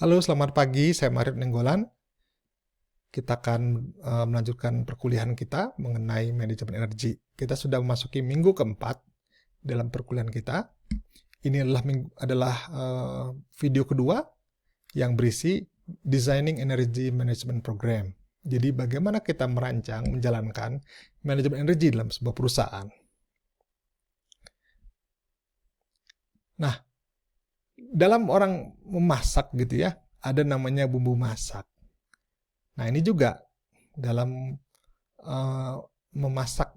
Halo, selamat pagi. Saya Mario Nenggolan. Kita akan melanjutkan perkuliahan kita mengenai manajemen energi. Kita sudah memasuki minggu keempat dalam perkuliahan kita. Ini adalah video kedua yang berisi Designing Energy Management Program. Jadi bagaimana kita merancang, menjalankan manajemen energi dalam sebuah perusahaan. Nah, dalam orang memasak gitu ya, ada namanya bumbu masak. Nah, ini juga dalam memasak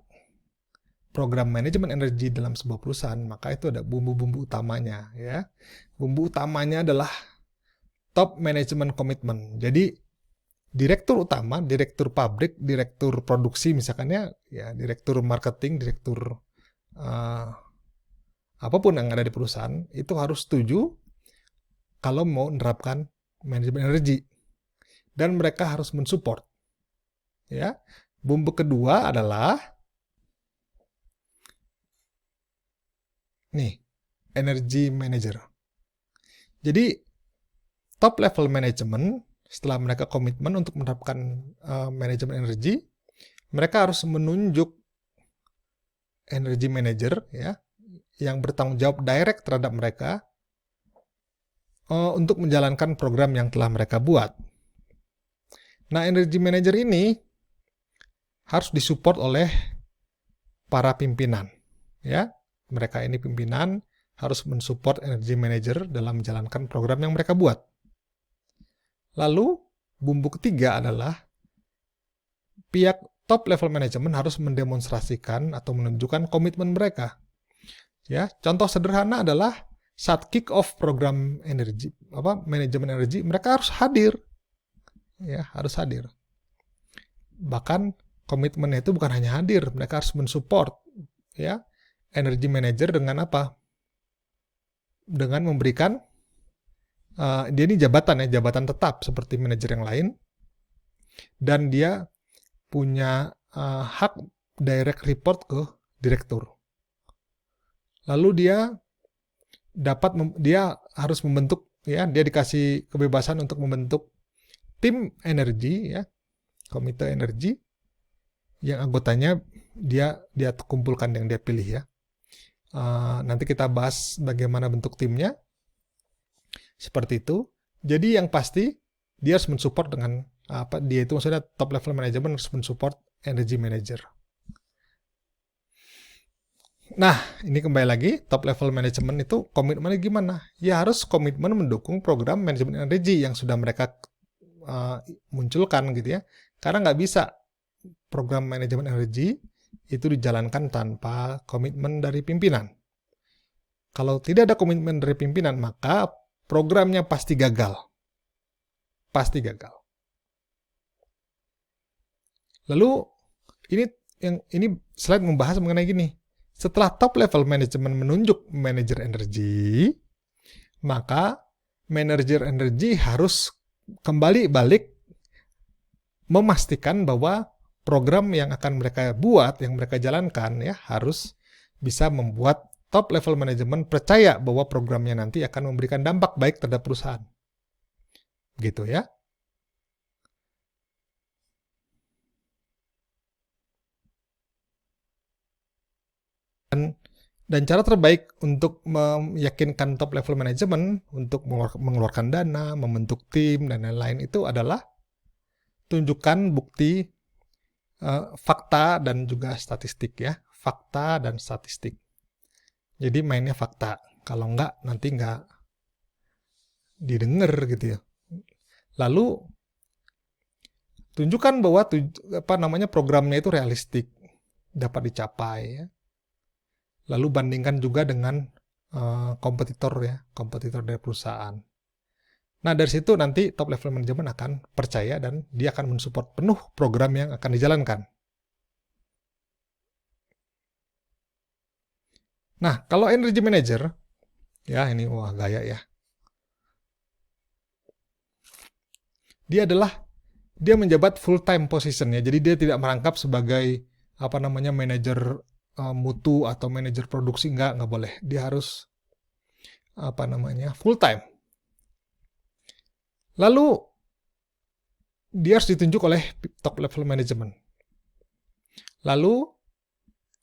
program manajemen energi dalam sebuah perusahaan, maka itu ada bumbu-bumbu utamanya ya. Bumbu utamanya adalah top management commitment. Jadi direktur utama, direktur pabrik, direktur produksi misalkannya ya, direktur marketing, direktur apapun yang ada di perusahaan itu harus setuju kalau mau menerapkan manajemen energi. Dan mereka harus mensupport. Ya. Bumbu kedua adalah energy manager. Jadi top level management setelah mereka komitmen untuk menerapkan manajemen energi, mereka harus menunjuk energy manager ya yang bertanggung jawab direct terhadap mereka untuk menjalankan program yang telah mereka buat. Nah, energy manager ini harus disupport oleh para pimpinan. Ya, mereka ini pimpinan harus mensupport energy manager dalam menjalankan program yang mereka buat. Lalu, bumbu ketiga adalah pihak top level management harus mendemonstrasikan atau menunjukkan komitmen mereka. Ya, contoh sederhana adalah saat kick off program energi, manajemen energi, mereka harus hadir. Ya, harus hadir. Bahkan komitmennya itu bukan hanya hadir, mereka harus mensupport ya energy manager dengan apa? Dengan memberikan dia ini jabatan ya, jabatan tetap seperti manajer yang lain, dan dia punya hak direct report ke direktur. Lalu dia harus membentuk ya, dia dikasih kebebasan untuk membentuk tim energi ya, komite energi yang anggotanya dia kumpulkan yang dia pilih ya. Nanti kita bahas bagaimana bentuk timnya. Seperti itu. Jadi yang pasti dia harus mensupport dengan dia itu maksudnya top level management harus mensupport energy manager. Nah, ini kembali lagi, top level management itu komitmennya gimana? Ya harus komitmen mendukung program manajemen energi yang sudah mereka munculkan gitu ya. Karena nggak bisa program manajemen energi itu dijalankan tanpa komitmen dari pimpinan. Kalau tidak ada komitmen dari pimpinan, maka programnya pasti gagal. Pasti gagal. Lalu ini slide membahas mengenai gini. Setelah top level management menunjuk manajer energi, maka manajer energi harus kembali balik memastikan bahwa program yang akan mereka buat, yang mereka jalankan ya harus bisa membuat top level management percaya bahwa programnya nanti akan memberikan dampak baik terhadap perusahaan. Gitu ya. Dan cara terbaik untuk meyakinkan top level management untuk mengeluarkan dana, membentuk tim, dan lain-lain itu adalah tunjukkan bukti fakta dan juga statistik ya. Fakta dan statistik. Jadi mainnya fakta. Kalau enggak, nanti enggak didengar gitu ya. Lalu tunjukkan bahwa programnya itu realistik, dapat dicapai ya. Lalu bandingkan juga dengan kompetitor dari perusahaan. Nah, dari situ nanti top level management akan percaya dan dia akan mensupport penuh program yang akan dijalankan. Nah, kalau energy manager, ya ini wah gaya ya. Dia menjabat full time position ya. Jadi dia tidak merangkap sebagai manajer mutu atau manajer produksi, nggak boleh. Dia harus full time. Lalu dia harus ditunjuk oleh top level management. Lalu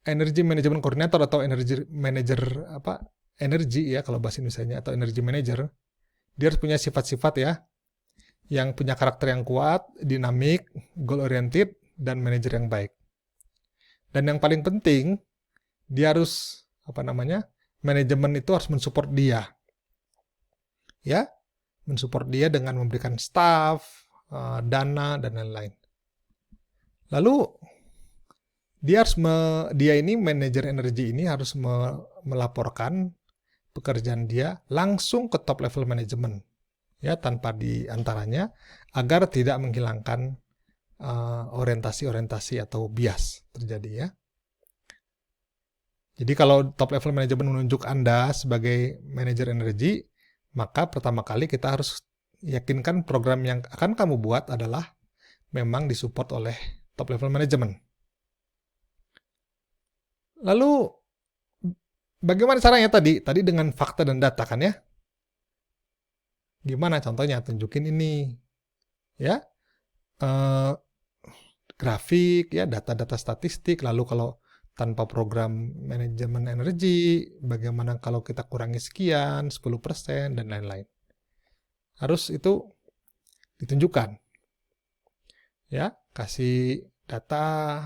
energy management coordinator atau energy manager energi ya kalau bahasa Indonesianya, atau energy manager, dia harus punya sifat-sifat ya yang punya karakter yang kuat, dinamik, goal oriented, dan manajer yang baik. Dan yang paling penting, dia harus manajemen itu harus mensupport dia. Ya, mensupport dia dengan memberikan staff, dana, dan lain-lain. Lalu dia ini manajer energi ini harus melaporkan pekerjaan dia langsung ke top level management ya, tanpa diantaranya, agar tidak menghilangkan orientasi atau bias terjadi ya. Jadi kalau top level management menunjuk Anda sebagai manajer energi, maka pertama kali kita harus yakinkan program yang akan kamu buat adalah memang disupport oleh top level management. Lalu bagaimana caranya tadi? Tadi dengan fakta dan data kan ya? Gimana contohnya? Tunjukin ini ya, grafik ya, data-data statistik. Lalu kalau tanpa program manajemen energi, bagaimana kalau kita kurangi sekian, 10% dan lain-lain. Harus itu ditunjukkan. Ya, kasih data,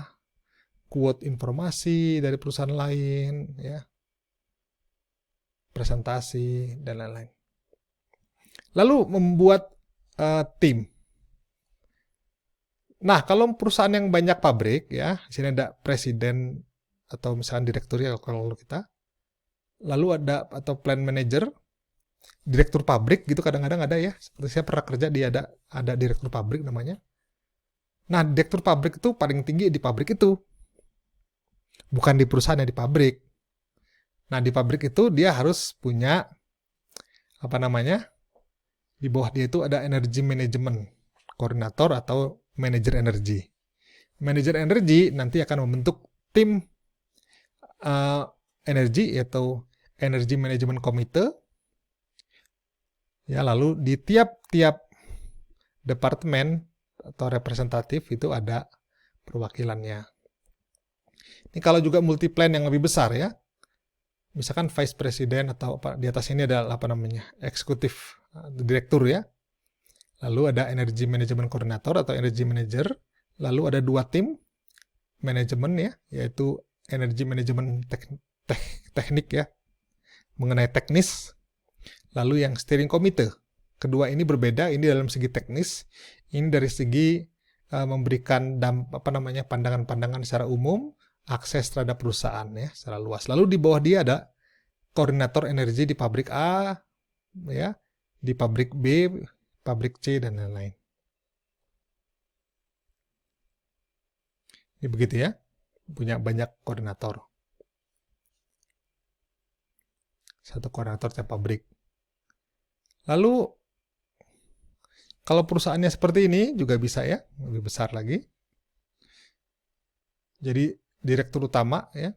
quote informasi dari perusahaan lain ya, presentasi dan lain-lain. Lalu membuat tim. Nah, kalau perusahaan yang banyak pabrik ya, di sini ada presiden atau misalnya direktur ya kalau kita. Lalu ada atau plant manager, direktur pabrik gitu kadang-kadang ada ya. Seperti saya pernah kerja di ada direktur pabrik namanya. Nah, direktur pabrik itu paling tinggi di pabrik itu. Bukan di perusahaan, ya di pabrik. Nah, di pabrik itu dia harus punya di bawah dia itu ada energy management koordinator atau manajer energi. Manajer energi nanti akan membentuk tim energi yaitu energy management komite. Ya, lalu di tiap-tiap departemen atau representatif itu ada perwakilannya. Ini kalau juga multi plan yang lebih besar ya. Misalkan vice president atau di atas ini ada eksekutif direktur ya. Lalu ada energy management coordinator atau energy manager. Lalu ada 2 tim manajemen ya, yaitu energy management teknik ya, mengenai teknis. Lalu yang steering committee. Kedua ini berbeda, ini dalam segi teknis, ini dari segi memberikan pandangan-pandangan secara umum, akses terhadap perusahaan ya secara luas. Lalu di bawah dia ada koordinator energi di pabrik A ya, di pabrik B, pabrik C dan lain-lain. Ini begitu ya, punya banyak koordinator. Satu koordinator tiap pabrik. Lalu kalau perusahaannya seperti ini juga bisa ya, lebih besar lagi. Jadi direktur utama ya,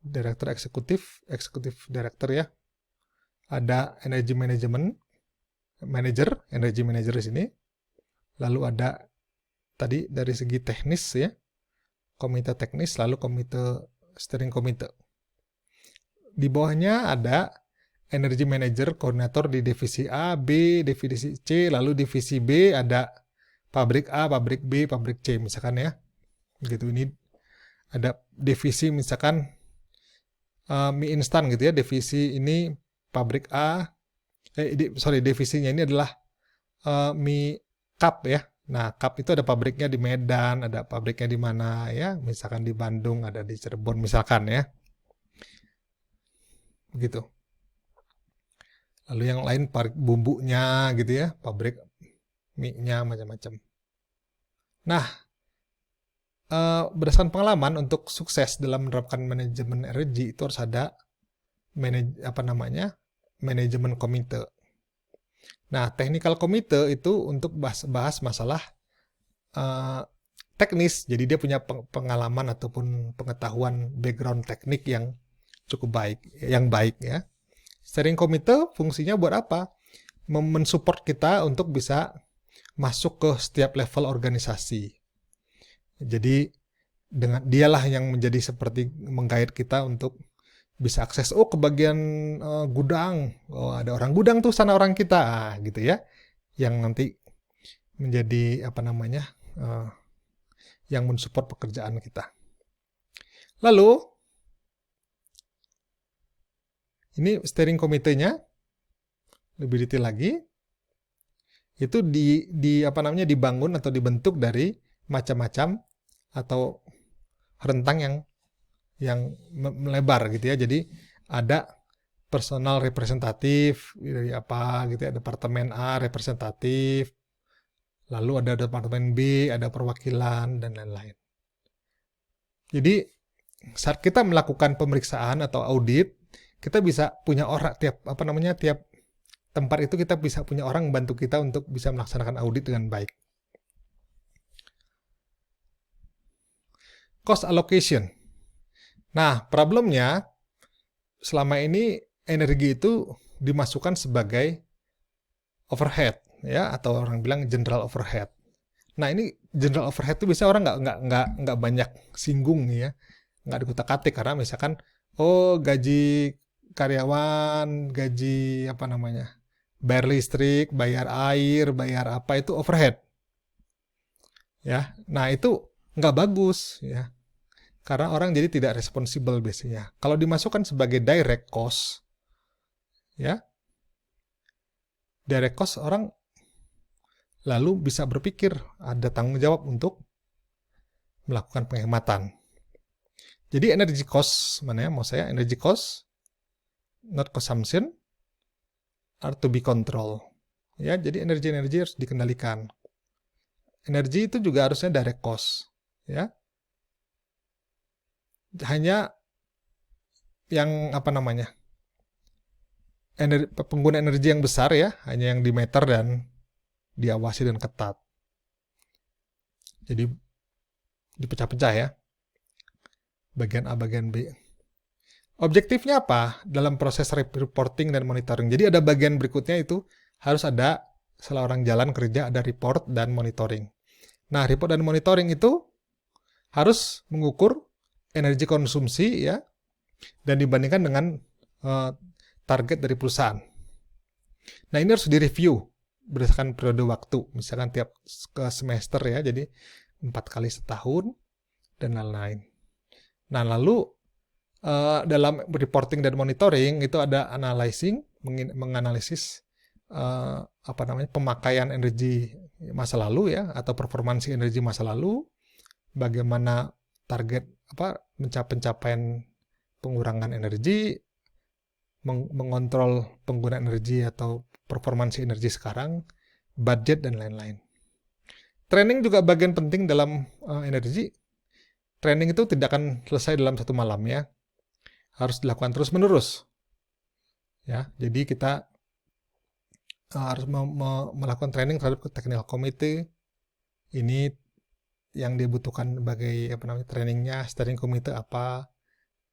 direktur eksekutif direktur ya. Ada energy management manager, energy manager di sini. Lalu ada tadi dari segi teknis ya, komite teknis, lalu komite steering komite. Di bawahnya ada energy manager koordinator di divisi A, B, divisi C, lalu divisi B ada pabrik A, pabrik B, pabrik C misalkan ya. Gitu, ini ada divisi misalkan mie instan gitu ya, divisi ini pabrik A, divisinya ini adalah mie cup ya. Nah, cup itu ada pabriknya di Medan, ada pabriknya di mana ya, misalkan di Bandung, ada di Cirebon misalkan ya. Begitu. Lalu yang lain pabrik bumbunya gitu ya, pabrik mie-nya macam-macam. Nah, berdasarkan pengalaman untuk sukses dalam menerapkan manajemen energi itu harus ada manajemen komite. Nah, technical komite itu untuk bahas masalah teknis. Jadi dia punya pengalaman ataupun pengetahuan background teknik yang cukup baik, yang baik ya. Steering committee fungsinya buat apa? Mensupport kita untuk bisa masuk ke setiap level organisasi. Jadi dengan dialah yang menjadi seperti menggait kita untuk bisa akses ke bagian gudang. Oh, ada orang gudang tuh, sana orang kita, gitu ya. Yang nanti menjadi yang mensupport pekerjaan kita. Lalu ini steering committee-nya lebih detail lagi. Itu dibangun atau dibentuk dari macam-macam atau rentang yang melebar gitu ya. Jadi ada personal representatif dari gitu ya, departemen A representatif, lalu ada departemen B, ada perwakilan dan lain-lain. Jadi saat kita melakukan pemeriksaan atau audit, kita bisa punya orang tiap tempat itu kita bisa punya orang membantu kita untuk bisa melaksanakan audit dengan baik. Cost allocation. Nah, problemnya selama ini energi itu dimasukkan sebagai overhead ya, atau orang bilang general overhead. Nah, ini general overhead itu bisa orang nggak banyak singgung ya, nggak dikutak-katik karena misalkan gaji karyawan, gaji bayar listrik, bayar air, bayar apa itu overhead. Ya, nah itu nggak bagus ya. Karena orang jadi tidak responsible biasanya. Kalau dimasukkan sebagai direct cost, ya, direct cost orang lalu bisa berpikir ada tanggung jawab untuk melakukan penghematan. Jadi energy cost, energy cost, not consumption, are to be controlled. Ya, jadi energi harus dikendalikan. Energi itu juga harusnya direct cost, ya. Hanya yang pengguna energi yang besar ya, hanya yang dimeter dan diawasi dan ketat. Jadi dipecah-pecah ya. Bagian A, bagian B. Objektifnya apa dalam proses reporting dan monitoring? Jadi ada bagian berikutnya itu harus ada setelah orang jalan kerja ada report dan monitoring. Nah, report dan monitoring itu harus mengukur energi konsumsi ya dan dibandingkan dengan target dari perusahaan. Nah, ini harus direview berdasarkan periode waktu, misalkan tiap ke semester ya, jadi 4 kali setahun dan lain-lain. Nah, lalu dalam reporting dan monitoring itu ada menganalisis pemakaian energi masa lalu ya, atau performansi energi masa lalu, bagaimana target pencapaian pengurangan energi, mengontrol penggunaan energi atau performansi energi sekarang, budget dan lain-lain. Training juga bagian penting dalam energi. Training itu tidak akan selesai dalam satu malam ya. Harus dilakukan terus-menerus. Ya, jadi kita harus melakukan training terhadap technical committee. Ini yang dibutuhkan sebagai trainingnya, steering committee apa,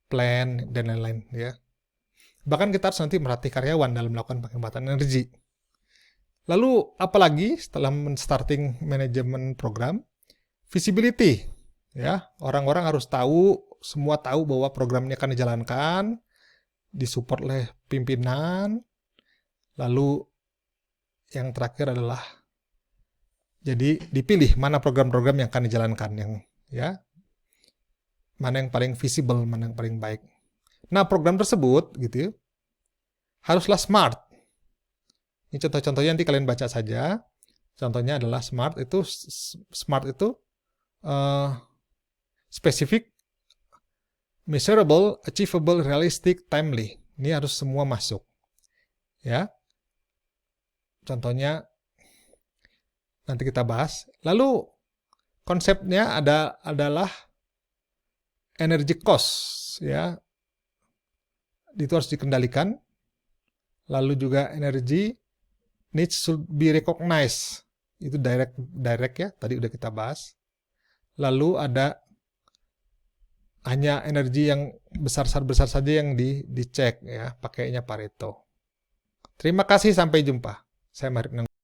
plan dan lain-lain ya. Bahkan kita harus nanti melatih karyawan dalam melakukan penghematan energi. Lalu apalagi setelah starting manajemen program, visibility ya, orang-orang harus tahu, semua tahu bahwa program ini akan dijalankan, disupport oleh pimpinan. Lalu yang terakhir adalah jadi dipilih mana program-program yang akan dijalankan, mana yang paling visible, mana yang paling baik. Nah, program tersebut gitu haruslah smart. Ini contoh-contohnya nanti kalian baca saja. Contohnya adalah smart itu specific, measurable, achievable, realistic, timely. Ini harus semua masuk. Ya. Contohnya nanti kita bahas. Lalu konsepnya adalah energy cost ya. Itu harus dikendalikan. Lalu juga energy needs to be recognized. Itu direct ya, tadi udah kita bahas. Lalu ada hanya energi yang besar saja yang dicek ya, pakainya Pareto. Terima kasih, sampai jumpa. Saya Marik Neng.